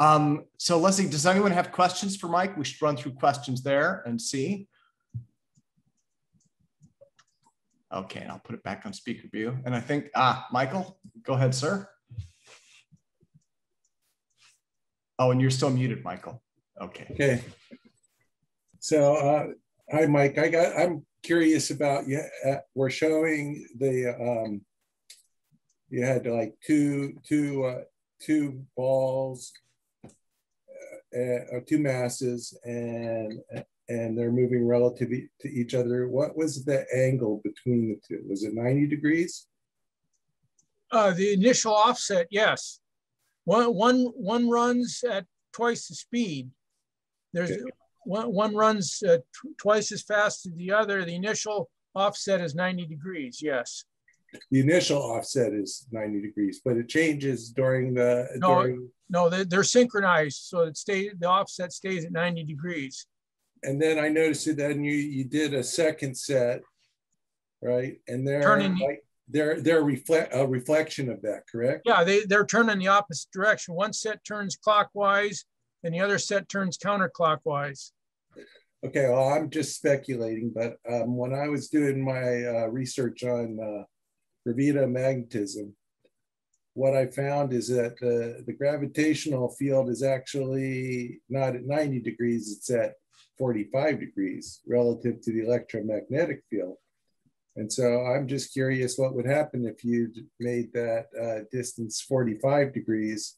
So Leslie, does anyone have questions for Mike? We should run through questions there and see. Okay, and I'll put it back on speaker view. And I think, Michael, go ahead, sir. Oh, and you're still muted, Michael. Okay. Okay. So, hi, Mike. I'm curious about, we're showing the, you had like two balls, or two masses, and they're moving relative to each other. What was the angle between the two? Was it 90 degrees? The initial offset, yes. One runs at twice the speed. There's okay. one runs twice as fast as the other. The initial offset is 90 degrees, yes. The initial offset is 90 degrees, but it changes during the... No, they're synchronized, so the offset stays at 90 degrees. And then I noticed that then you did a second set, right? And they're a reflection of that, correct? Yeah, they're turning the opposite direction. One set turns clockwise and the other set turns counterclockwise. Okay, well, I'm just speculating, but when I was doing my research on Verbelli magnetism, what I found is that the gravitational field is actually not at 90 degrees, it's at 45 degrees relative to the electromagnetic field. And so I'm just curious what would happen if you made that distance 45 degrees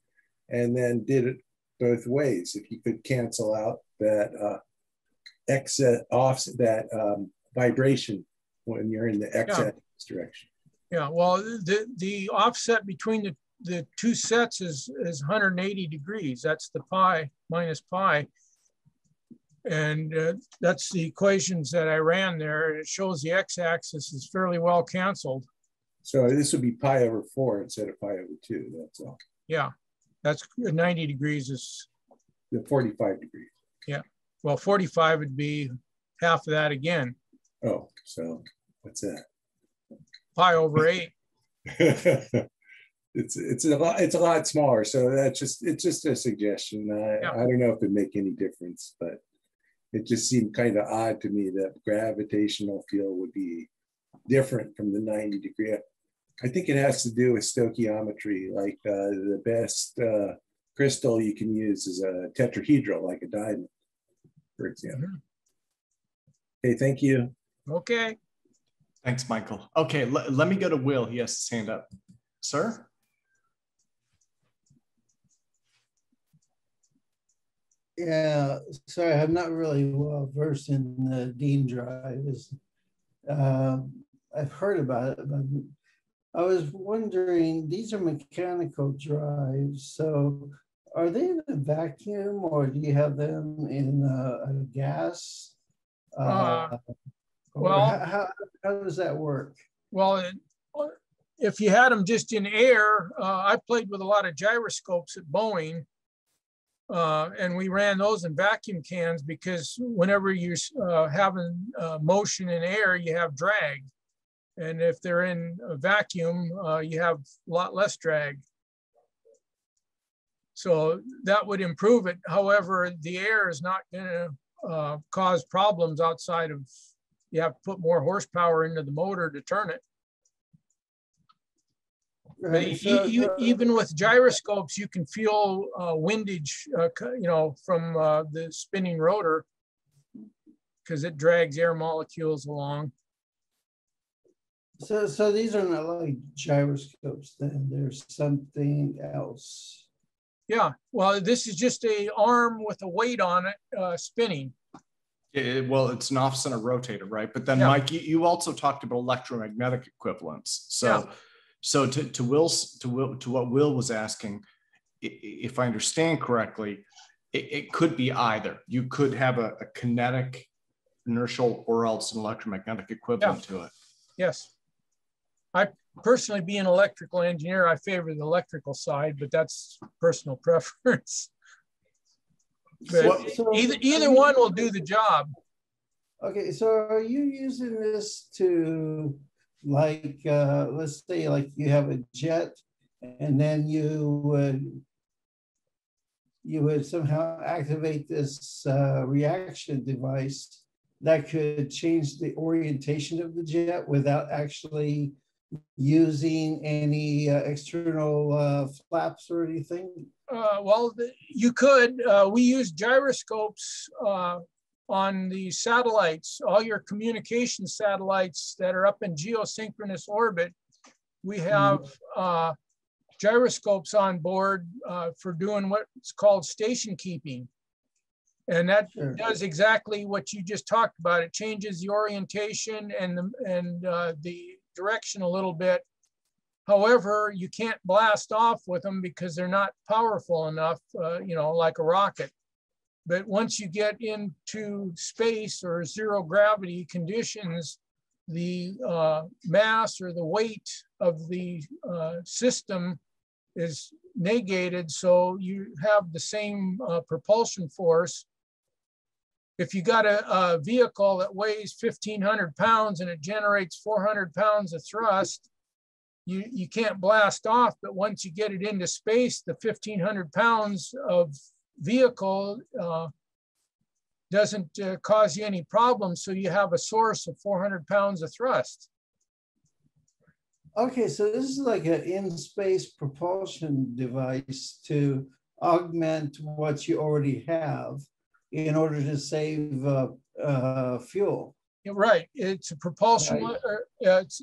and then did it both ways, if you could cancel out that vibration when you're in the x-axis direction. Yeah, well, the offset between the two sets is 180 degrees. That's the pi minus pi. And that's the equations that I ran there. It shows the x-axis is fairly well canceled. So this would be pi over 4 instead of pi over 2, that's all. Yeah, that's 90 degrees is... The 45 degrees. Yeah, well, 45 would be half of that again. Oh, so what's that? Pi over 8. It's a lot smaller, so it's just a suggestion. I don't know if it make any difference, but it just seemed kind of odd to me that gravitational field would be different from the 90 degree. I think it has to do with stoichiometry. Like the best crystal you can use is a tetrahedral, like a diamond, for example. Okay, thank you. Okay. Thanks, Michael. Okay, let me go to Will. He has his hand up. Sir? Yeah, sorry, I'm not really well versed in the Dean drive. I've heard about it, but I was wondering, these are mechanical drives, so are they in a vacuum or do you have them in a gas? Well, how does that work? Well, if you had them just in air, I played with a lot of gyroscopes at Boeing. And we ran those in vacuum cans because whenever you're having motion in air, you have drag. And if they're in a vacuum, you have a lot less drag. So that would improve it. However, the air is not going to cause problems outside of, you have to put more horsepower into the motor to turn it. Right. But even with gyroscopes, you can feel windage, from the spinning rotor because it drags air molecules along. So these are not like gyroscopes then, there's something else. Yeah, well, this is just an arm with a weight on it spinning. Well, it's an off-center rotator, right? But then, Mike, you also talked about electromagnetic equivalence. So to what Will was asking, if I understand correctly, it could be either. You could have a kinetic, inertial, or else an electromagnetic equivalent to it. Yes. I personally, being an electrical engineer, I favor the electrical side, but that's personal preference. But either one will do the job. Okay, so are you using this to, like, let's say like you have a jet and then you would you would somehow activate this reaction device that could change the orientation of the jet without actually using any external flaps or anything? Well, you could. We use gyroscopes on the satellites, all your communication satellites that are up in geosynchronous orbit. We have gyroscopes on board for doing what's called station keeping. And that does exactly what you just talked about. It changes the orientation and the direction a little bit. However, you can't blast off with them because they're not powerful enough, you know, like a rocket. But once you get into space or zero gravity conditions, the mass or the weight of the system is negated, so you have the same propulsion force. If you got a vehicle that weighs 1,500 pounds and it generates 400 pounds of thrust, you can't blast off, but once you get it into space, the 1,500 pounds of vehicle doesn't cause you any problems, so you have a source of 400 pounds of thrust. Okay, so this is like an in-space propulsion device to augment what you already have in order to save fuel. You're right. It's a propulsion. Right. It's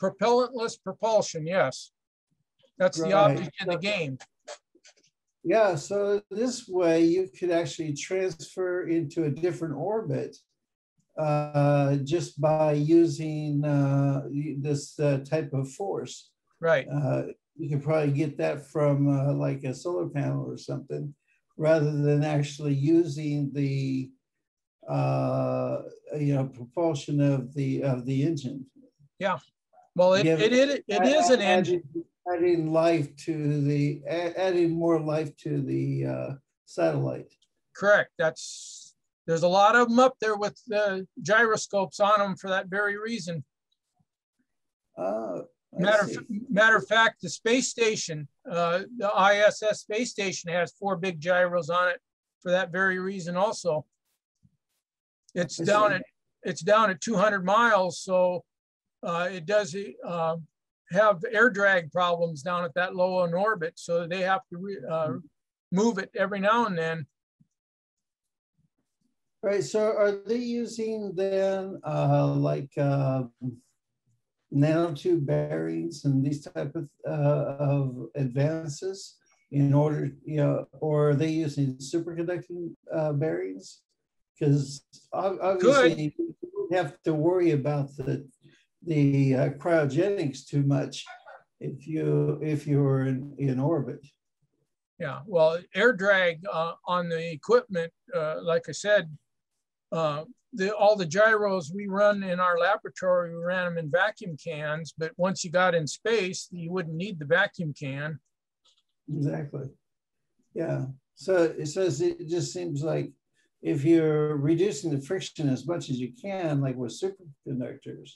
propellantless propulsion. Yes, that's the object in the game. Yeah. So this way, you could actually transfer into a different orbit just by using this type of force. Right. You can probably get that from like a solar panel or something, rather than actually using the you know, propulsion of the engine. Yeah. Well, it is an engine. Adding life to the adding more life to the satellite. Correct. There's a lot of them up there with the gyroscopes on them for that very reason. Matter of fact, the space station, the ISS space station, has 4 big gyros on it for that very reason also. It's down at 200 miles, so it does have air drag problems down at that low in orbit, so they have to move it every now and then. Right. So are they using then like nanotube bearings and these type of advances in order, you know, or are they using superconducting bearings? Because obviously you don't have to worry about the cryogenics too much if you're in orbit. Yeah, well, air drag on the equipment, like I said, all the gyros we run in our laboratory, we ran them in vacuum cans, but once you got in space, you wouldn't need the vacuum can. Exactly. Yeah. So it says it just seems like if you're reducing the friction as much as you can, like with superconductors,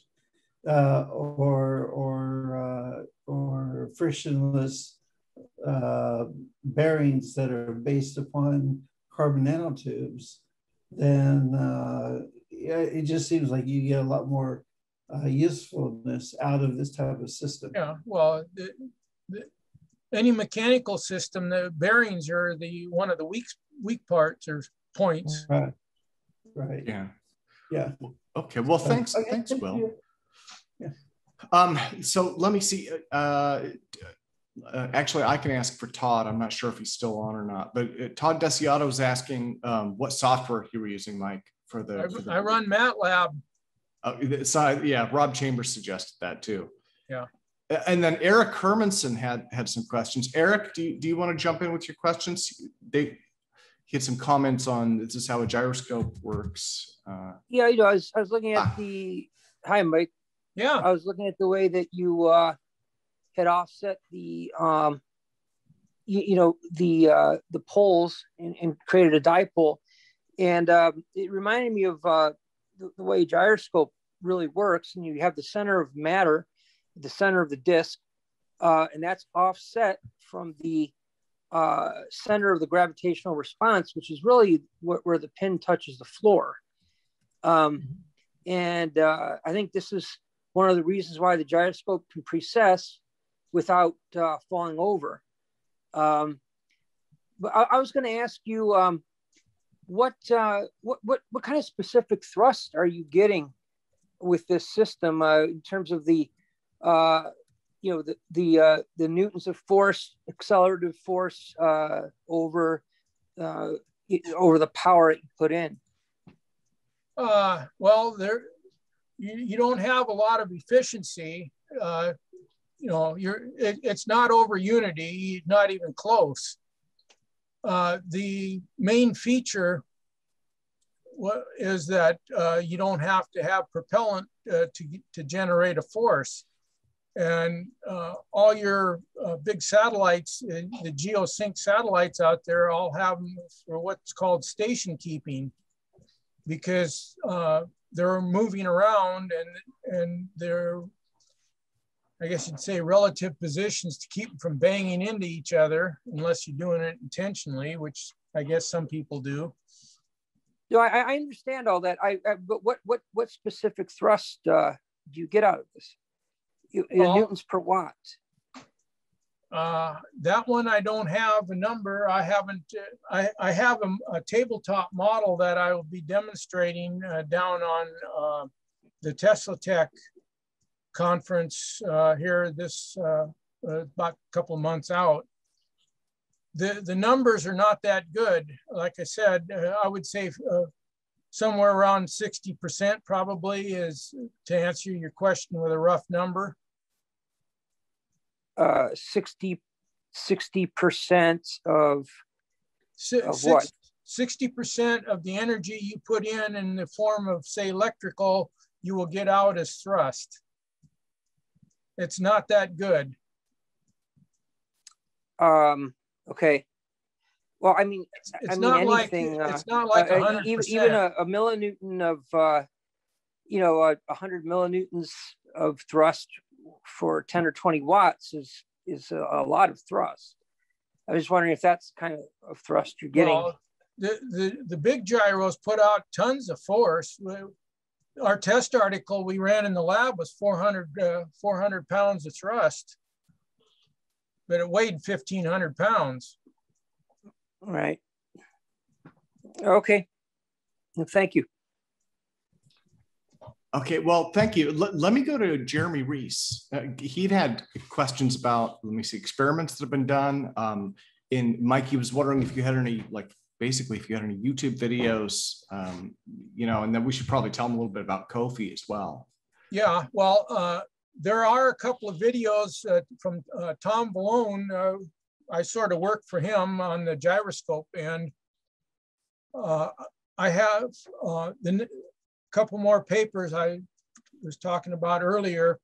or frictionless bearings that are based upon carbon nanotubes, then yeah, it just seems like you get a lot more usefulness out of this type of system. Yeah, well, any mechanical system, the bearings are one of the weak parts or points. Right. Right. Yeah. Yeah. Okay. Well, thanks. Okay. Thanks, Will. Yeah. So let me see. Actually, I can ask for Todd. I'm not sure if he's still on or not, but Todd Desiato was asking what software you were using, Mike, for the. I run MATLAB. So yeah, Rob Chambers suggested that too. Yeah. And then Eric Hermanson had some questions. Eric, do you want to jump in with your questions? He had some comments on this is how a gyroscope works. Yeah, you know, I was looking at the. Hi, Mike. Yeah. I was looking at the way that you had offset the the poles and created a dipole, and it reminded me of the way a gyroscope really works. And you have the center of matter, the center of the disc, and that's offset from the center of the gravitational response, which is really where the pin touches the floor. And I think this is one of the reasons why the gyroscope can precess without falling over. But I was going to ask you, what kind of specific thrust are you getting with this system in terms of the the newtons of force, accelerative force over the power it you put in? Well, you don't have a lot of efficiency. It's not over unity, not even close. The main feature is that you don't have to have propellant to generate a force. And all your big satellites, the geosync satellites out there, all have them for what's called station keeping, because they're moving around and they're, I guess you'd say, relative positions to keep them from banging into each other, unless you're doing it intentionally, which I guess some people do. No, I understand all that. But what specific thrust do you get out of this? Newtons per watt. That one I don't have a number. I haven't. I have a tabletop model that I will be demonstrating down on the Tesla Tech conference here this about a couple of months out. The numbers are not that good. Like I said, I would say somewhere around 60% probably, is to answer your question with a rough number. 60% of what? 60% of the energy you put in the form of, say, electrical, you will get out as thrust. It's not that good. Okay. Well, I mean, it's not anything. It's not like 100%. Even a millinewton of, 100 millinewtons of thrust for 10 or 20 watts is a lot of thrust. I was wondering if that's the kind of thrust you're getting. Well, the big gyros put out tons of force. Our test article we ran in the lab was 400 pounds of thrust, but it weighed 1,500 pounds. Right. Okay. Thank you. Okay, well, thank you. Let me go to Jeremy Reese. He'd had questions about, let me see, experiments that have been done. And Mike, he was wondering if you had any, basically, if you had any YouTube videos, and then we should probably tell him a little bit about Kofi as well. Yeah, well, there are a couple of videos from Tom Balone. I sort of worked for him on the gyroscope, and I have the couple more papers I was talking about earlier.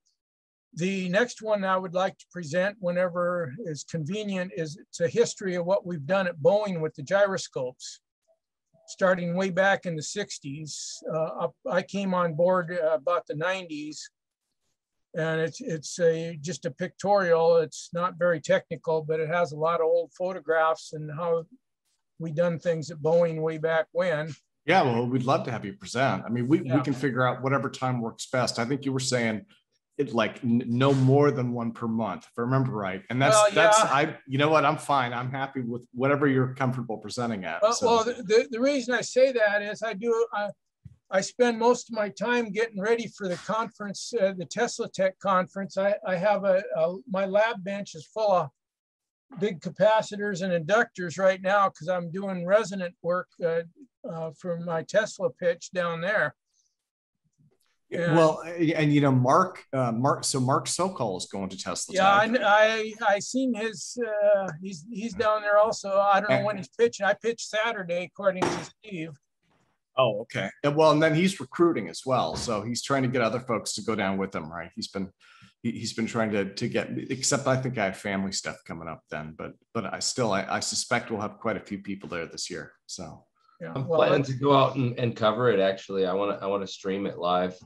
The next one I would like to present whenever is convenient it's a history of what we've done at Boeing with the gyroscopes, starting way back in the 60s. I came on board about the 90s, and it's just a pictorial. It's not very technical, but it has a lot of old photographs and how we done things at Boeing way back when. Yeah, well, we'd love to have you present. I mean, we can figure out whatever time works best. I think you were saying it no more than one per month, if I remember right. And you know what, I'm fine. I'm happy with whatever you're comfortable presenting at. Well, the reason I say that is I spend most of my time getting ready for the conference, the Tesla Tech conference. I have my lab bench is full of big capacitors and inductors right now because I'm doing resonant work for my Tesla pitch down there. And, well, and Mark Sokol is going to Tesla. Yeah, I seen his. He's down there also. I don't know when he's pitching. I pitched Saturday, according to Steve. Oh, okay. And then he's recruiting as well, so he's trying to get other folks to go down with him, right? He's been trying to get. Except I think I have family stuff coming up then, but I suspect we'll have quite a few people there this year. So I'm planning to go out and cover it. Actually, I want to stream it live.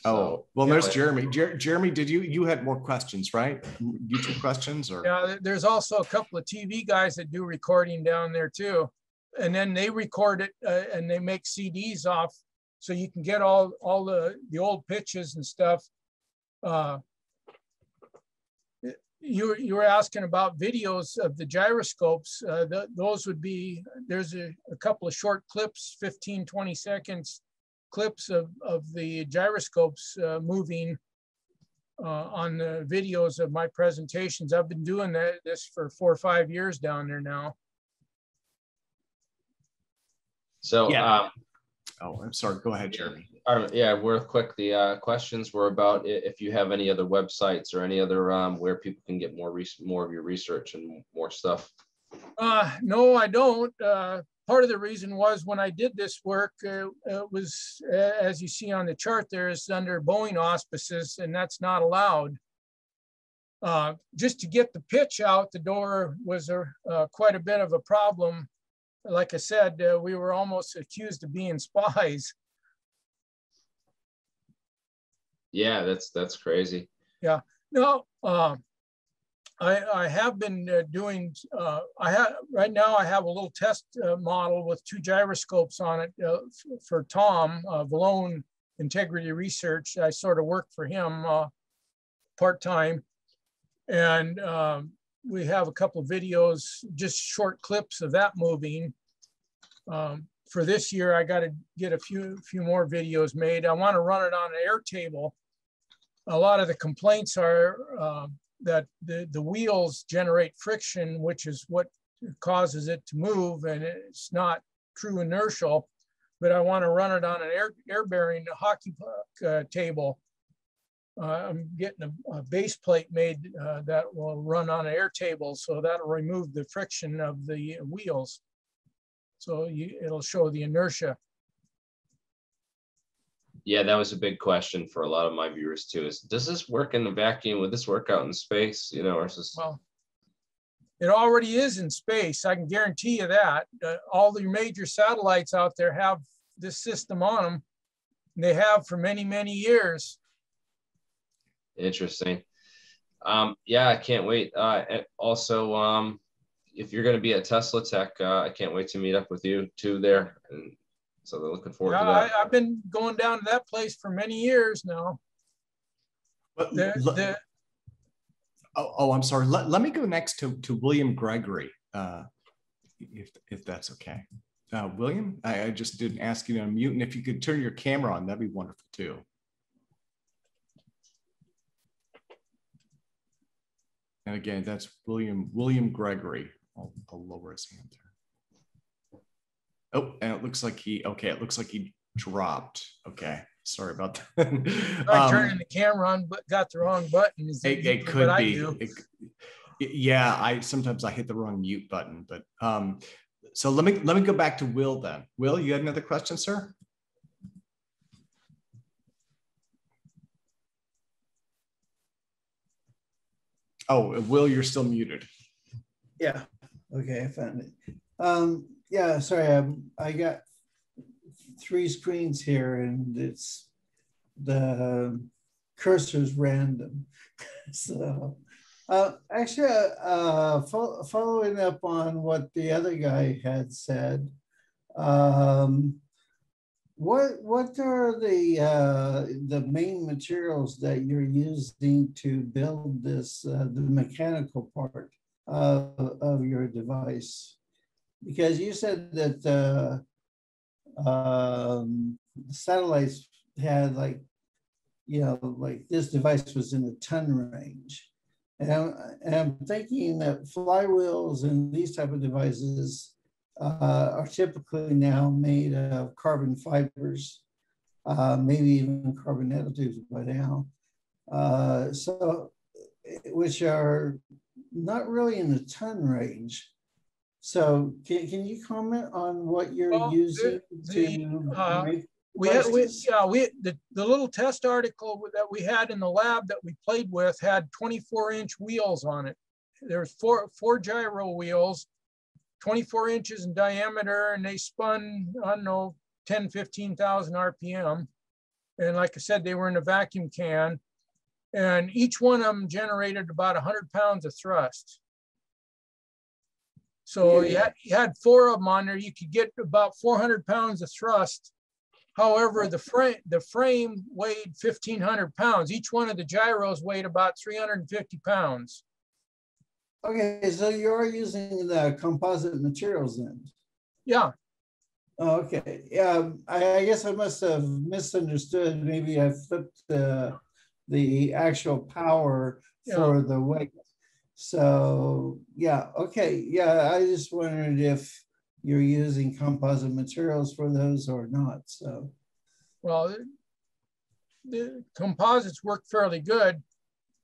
Oh, well, there's Jeremy. Jeremy, did you had more questions, right? YouTube questions or? Yeah, there's also a couple of TV guys that do recording down there too. And then they record it and they make CDs off, so you can get all the old pitches and stuff. You were asking about videos of the gyroscopes. Those would be, there's a couple of short clips, 15, 20 seconds clips of the gyroscopes moving on the videos of my presentations. I've been doing this for 4 or 5 years down there now. So, yeah. Oh, I'm sorry. Go ahead, Jeremy. Yeah, real quick. The questions were about if you have any other websites or any other where people can get more of your research and more stuff. No, I don't. Part of the reason was when I did this work, it was, as you see on the chart there, is under Boeing auspices, and that's not allowed. Just to get the pitch out the door was quite a bit of a problem. Like I said, we were almost accused of being spies. Yeah, that's crazy. Yeah, no, I have been doing, right now I have a little test model with 2 gyroscopes on it for Tom, Valone Integrity Research. I sort of work for him part-time. And we have a couple of videos, just short clips of that moving. For this year, I got to get a few more videos made. I want to run it on an Airtable. A lot of the complaints are that the wheels generate friction, which is what causes it to move, and it's not true inertial. But I want to run it on an air-bearing hockey puck table. I'm getting a base plate made that will run on an Airtable, so that'll remove the friction of the wheels. So it'll show the inertia. Yeah, that was a big question for a lot of my viewers too. Is does this work in the vacuum? Would this work out in space? You know, or is this... Well, it already is in space. I can guarantee you that. All the major satellites out there have this system on them. And they have for many, many years. Interesting. Yeah, I can't wait. Also, if you're going to be at Tesla Tech, I can't wait to meet up with you too there. And so they're looking forward to that. I've been going down to that place for many years now. I'm sorry. Let me go next to William Gregory, if that's okay. William, I just didn't ask you to unmute, and if you could turn your camera on, that'd be wonderful too. And again, that's William Gregory. I'll lower his hand there. Oh, and it looks like he dropped. Okay, sorry about that. I turned the camera on, but got the wrong button. It could be. Yeah, sometimes I hit the wrong mute button. But so let me go back to Will then. Will, you had another question, sir? Oh, Will, you're still muted. Yeah. Okay, I found it. Yeah, sorry, I got 3 screens here, and it's the cursor's random. So actually, following up on what the other guy had said, what are the main materials that you're using to build this the mechanical part of your device? Because you said that the satellites had like this device was in the ton range. And I'm thinking that flywheels and these type of devices are typically now made of carbon fibers, maybe even carbon nanotubes by now. So, which are not really in the ton range. So can you comment on what you're using to make the little test article that we had in the lab that we played with had 24-inch wheels on it. There's four gyro wheels, 24 inches in diameter, and they spun, I don't know, 10, 15,000 RPM. And like I said, they were in a vacuum can, and each one of them generated about 100 pounds of thrust. So you had 4 of them on there. You could get about 400 pounds of thrust. However, the frame weighed 1,500 pounds. Each one of the gyros weighed about 350 pounds. Okay, so you're using the composite materials then? Yeah. Okay. Yeah, I guess I must have misunderstood. Maybe I flipped the actual power for the weight. So yeah, okay. Yeah, I just wondered if you're using composite materials for those or not. So, well, the composites work fairly good.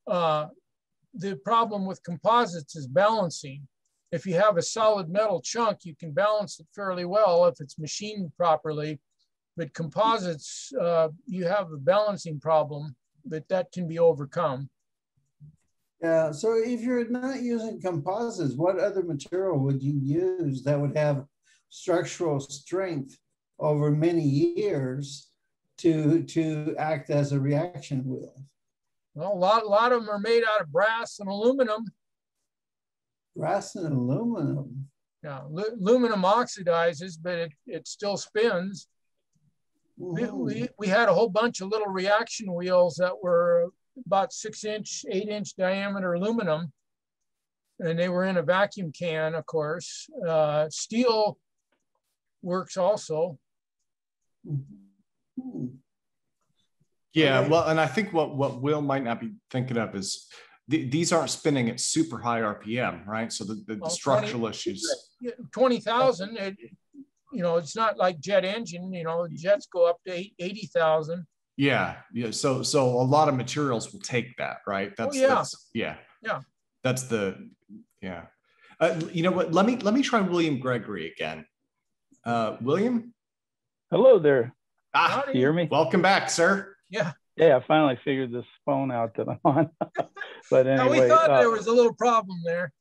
The problem with composites is balancing. If you have a solid metal chunk, you can balance it fairly well if it's machined properly. But composites, you have a balancing problem, but that can be overcome. Yeah, so if you're not using composites, what other material would you use that would have structural strength over many years to act as a reaction wheel? Well, a lot of them are made out of brass and aluminum. Brass and aluminum. Yeah, aluminum oxidizes, but it still spins. Mm-hmm. We had a whole bunch of little reaction wheels that were about 6-inch, 8-inch diameter aluminum, and they were in a vacuum can, of course. Steel works also. Mm-hmm. Yeah, well, and I think what Will might not be thinking of is these aren't spinning at super high RPM, right? So the structural issues. 20,000, you know, it's not like jet engine, you know, jets go up to 80,000. Yeah. So a lot of materials will take that, right? That's the you know what? Let me try William Gregory again. William. Hello there. Howdy. You hear me? Welcome back, sir. Yeah. Yeah, I finally figured this phone out that I'm on. But anyway, we thought there was a little problem there.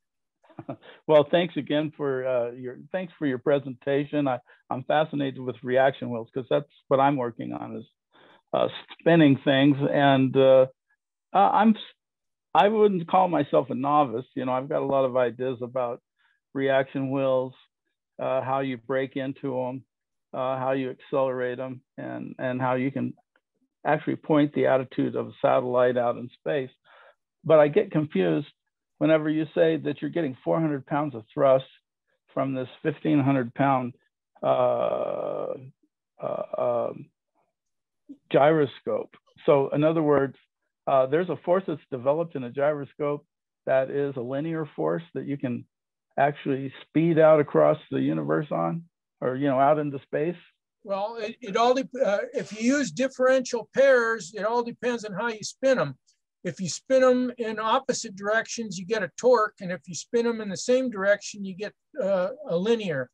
Well, thanks again for your presentation. I'm fascinated with reaction wheels because that's what I'm working on, is spinning things. And I wouldn't call myself a novice. You know, I've got a lot of ideas about reaction wheels, how you break into them, how you accelerate them, and how you can actually point the attitude of a satellite out in space. But I get confused whenever you say that you're getting 400 pounds of thrust from this 1,500 pound gyroscope. So in other words, there's a force that's developed in a gyroscope that is a linear force that you can actually speed out across the universe on, or, you know, out into space. Well, it all if you use differential pairs, it all depends on how you spin them. If you spin them in opposite directions, you get a torque, and if you spin them in the same direction, you get a linear.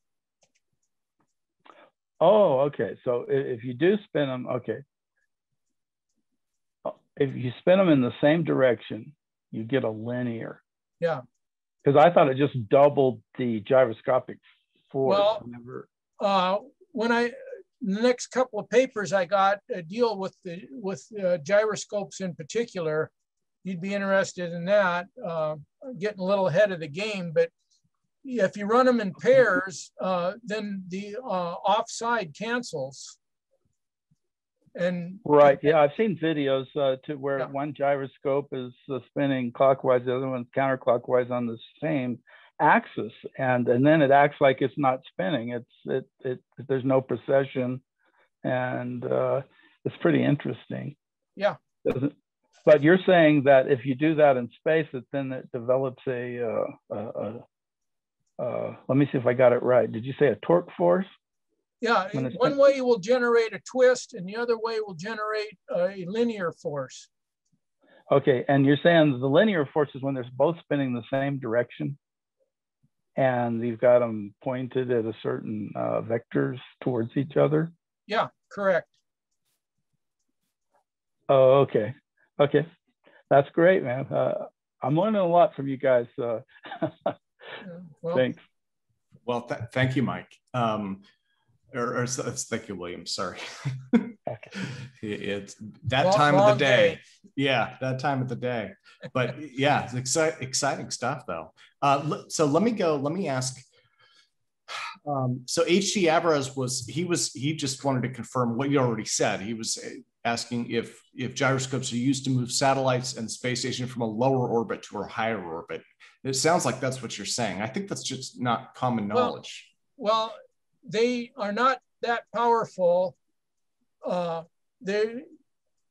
Oh, okay. So if you do spin them, okay. If you spin them in the same direction, you get a linear. Yeah. Because I thought it just doubled the gyroscopic force. Well, the next couple of papers I got deal with gyroscopes in particular. You'd be interested in that. Getting a little ahead of the game, but if you run them in pairs, then the offside cancels. And right, yeah, I've seen videos to where one gyroscope is spinning clockwise, the other one's counterclockwise on the same axis, and then it acts like it's not spinning. There's no precession, and it's pretty interesting. Yeah. But you're saying that if you do that in space, then it develops a let me see if I got it right. Did you say a torque force? Yeah, one way will generate a twist, and the other way will generate a linear force. Okay, and you're saying the linear force is when they're both spinning the same direction, and you've got them pointed at a certain vectors towards each other? Yeah, correct. Oh, okay. Okay, that's great, man. I'm learning a lot from you guys. Well, thanks. Well, thank you, Mike. or thank you, William. Sorry. Okay. It's that time of the day. Yeah, that time of the day. But yeah, it's exciting stuff though. So let me ask. So H.G. Alvarez he just wanted to confirm what you already said. He was asking if gyroscopes are used to move satellites and space station from a lower orbit to a higher orbit. It sounds like that's what you're saying. I think that's just not common knowledge. Well, they are not that powerful. They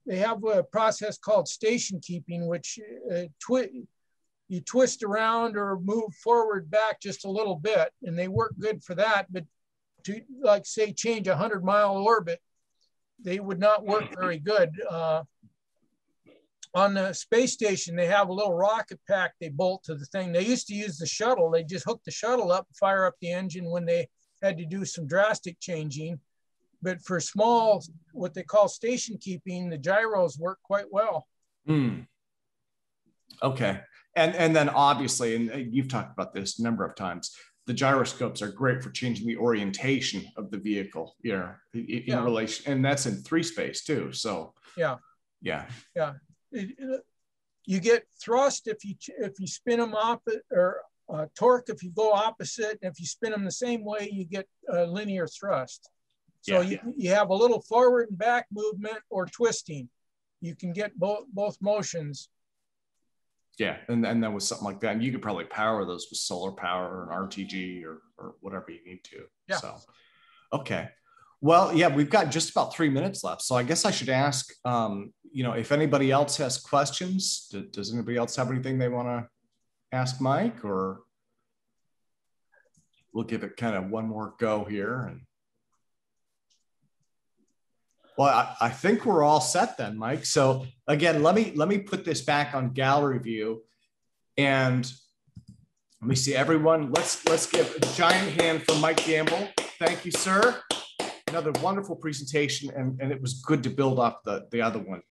have a process called station keeping, which you twist around or move forward back just a little bit, and they work good for that. But to, like, say, change a 100-mile orbit, they would not work very good. On the space station, they have a little rocket pack they bolt to the thing. They used to use the shuttle. They just hook the shuttle up, fire up the engine when they had to do some drastic changing. But for small, what they call station keeping, the gyros work quite well. Okay. And then obviously, and you've talked about this a number of times, the gyroscopes are great for changing the orientation of the vehicle, in relation, and that's in 3 space too. So yeah. You get thrust if you spin them off, or torque if you go opposite. And if you spin them the same way, you get linear thrust. So you have a little forward and back movement or twisting. You can get both motions. Yeah, and then with something like that, and you could probably power those with solar power or RTG or whatever you need to. Yeah. So, okay. Well, yeah, we've got just about 3 minutes left. So I guess I should ask, if anybody else has questions. Does anybody else have anything they want to ask Mike? Or we'll give it kind of one more go here. And well, I think we're all set then, Mike. So again, let me put this back on gallery view, and let me see everyone. Let's give a giant hand for Mike Gamble. Thank you, sir. Another wonderful presentation, and it was good to build off the other one.